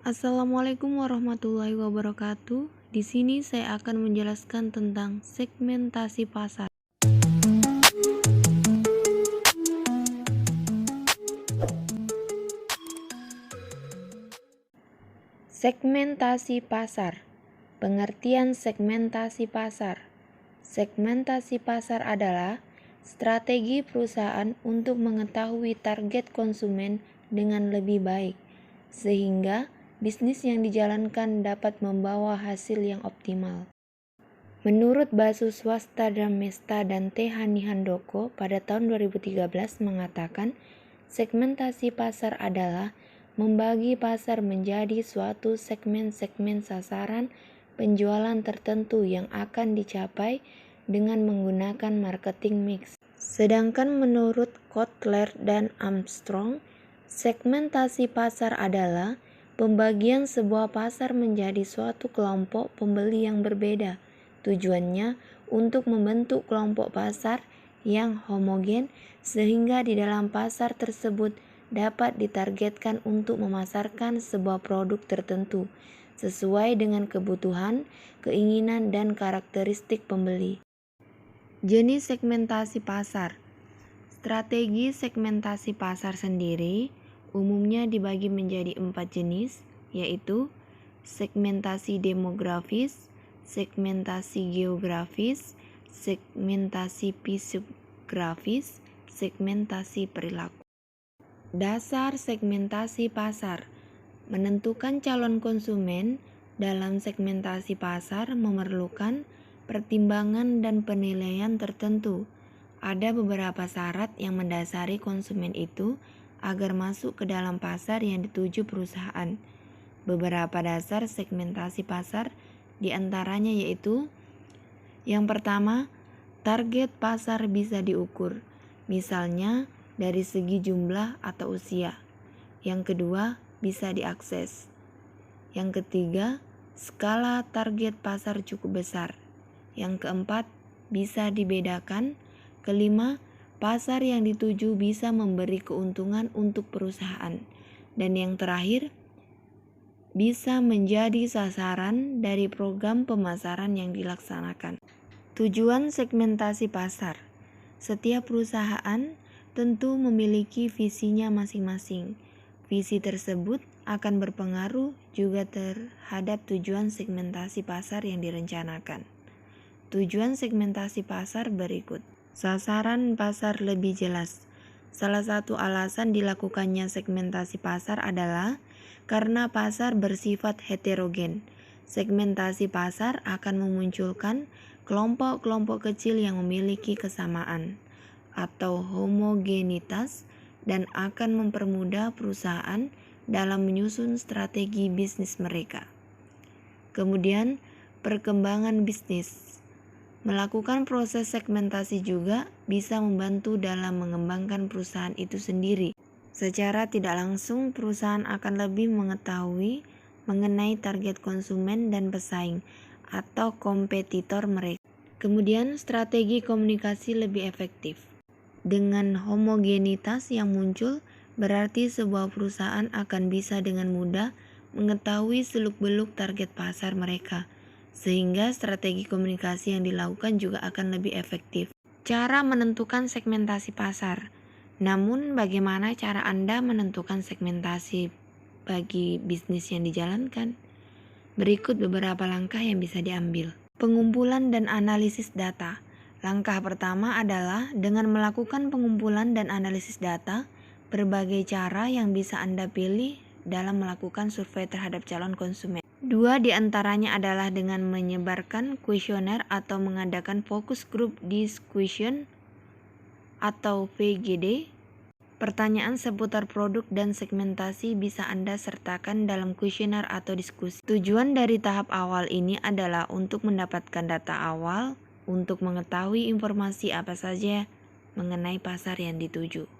Assalamualaikum warahmatullahi wabarakatuh. Di sini saya akan menjelaskan tentang segmentasi pasar. Segmentasi pasar. Pengertian segmentasi pasar. Segmentasi pasar adalah strategi perusahaan untuk mengetahui target konsumen dengan lebih baik, sehingga bisnis yang dijalankan dapat membawa hasil yang optimal. Menurut Basu Swasta Dramesta dan T. Hani Handoko pada tahun 2013 mengatakan, segmentasi pasar adalah membagi pasar menjadi suatu segmen-segmen sasaran penjualan tertentu yang akan dicapai dengan menggunakan marketing mix. Sedangkan menurut Kotler dan Armstrong, segmentasi pasar adalah pembagian sebuah pasar menjadi suatu kelompok pembeli yang berbeda. Tujuannya untuk membentuk kelompok pasar yang homogen sehingga di dalam pasar tersebut dapat ditargetkan untuk memasarkan sebuah produk tertentu sesuai dengan kebutuhan, keinginan, dan karakteristik pembeli. Jenis segmentasi pasar. Strategi segmentasi pasar sendiri umumnya dibagi menjadi 4 jenis, yaitu segmentasi demografis, segmentasi geografis, segmentasi psikografis, segmentasi perilaku. Dasar segmentasi pasar. Menentukan calon konsumen dalam segmentasi pasar memerlukan pertimbangan dan penilaian tertentu. Ada beberapa syarat yang mendasari konsumen itu agar masuk ke dalam pasar yang dituju perusahaan. Beberapa dasar segmentasi pasar diantaranya yaitu: yang pertama, target pasar bisa diukur, misalnya dari segi jumlah atau usia. Yang kedua, bisa diakses. Yang ketiga, skala target pasar cukup besar. Yang keempat, bisa dibedakan. Kelima, pasar yang dituju bisa memberi keuntungan untuk perusahaan. Dan yang terakhir, bisa menjadi sasaran dari program pemasaran yang dilaksanakan. Tujuan segmentasi pasar. Setiap perusahaan tentu memiliki visinya masing-masing. Visi tersebut akan berpengaruh juga terhadap tujuan segmentasi pasar yang direncanakan. Tujuan segmentasi pasar berikut. Sasaran pasar lebih jelas. Salah satu alasan dilakukannya segmentasi pasar adalah karena pasar bersifat heterogen. Segmentasi pasar akan memunculkan kelompok-kelompok kecil yang memiliki kesamaan atau homogenitas dan akan mempermudah perusahaan dalam menyusun strategi bisnis mereka. Kemudian, perkembangan bisnis. Melakukan proses segmentasi juga bisa membantu dalam mengembangkan perusahaan itu sendiri. Secara tidak langsung, perusahaan akan lebih mengetahui mengenai target konsumen dan pesaing atau kompetitor mereka. Kemudian, strategi komunikasi lebih efektif. Dengan homogenitas yang muncul, berarti sebuah perusahaan akan bisa dengan mudah mengetahui seluk-beluk target pasar mereka, sehingga strategi komunikasi yang dilakukan juga akan lebih efektif. Cara menentukan segmentasi pasar. Namun, bagaimana cara Anda menentukan segmentasi bagi bisnis yang dijalankan? Berikut beberapa langkah yang bisa diambil. Pengumpulan dan analisis data. Langkah pertama adalah dengan melakukan pengumpulan dan analisis data, berbagai cara yang bisa Anda pilih dalam melakukan survei terhadap calon konsumen. Dua di antaranya adalah dengan menyebarkan kuesioner atau mengadakan focus group discussion atau VGD. Pertanyaan seputar produk dan segmentasi bisa Anda sertakan dalam kuesioner atau diskusi. Tujuan dari tahap awal ini adalah untuk mendapatkan data awal untuk mengetahui informasi apa saja mengenai pasar yang dituju.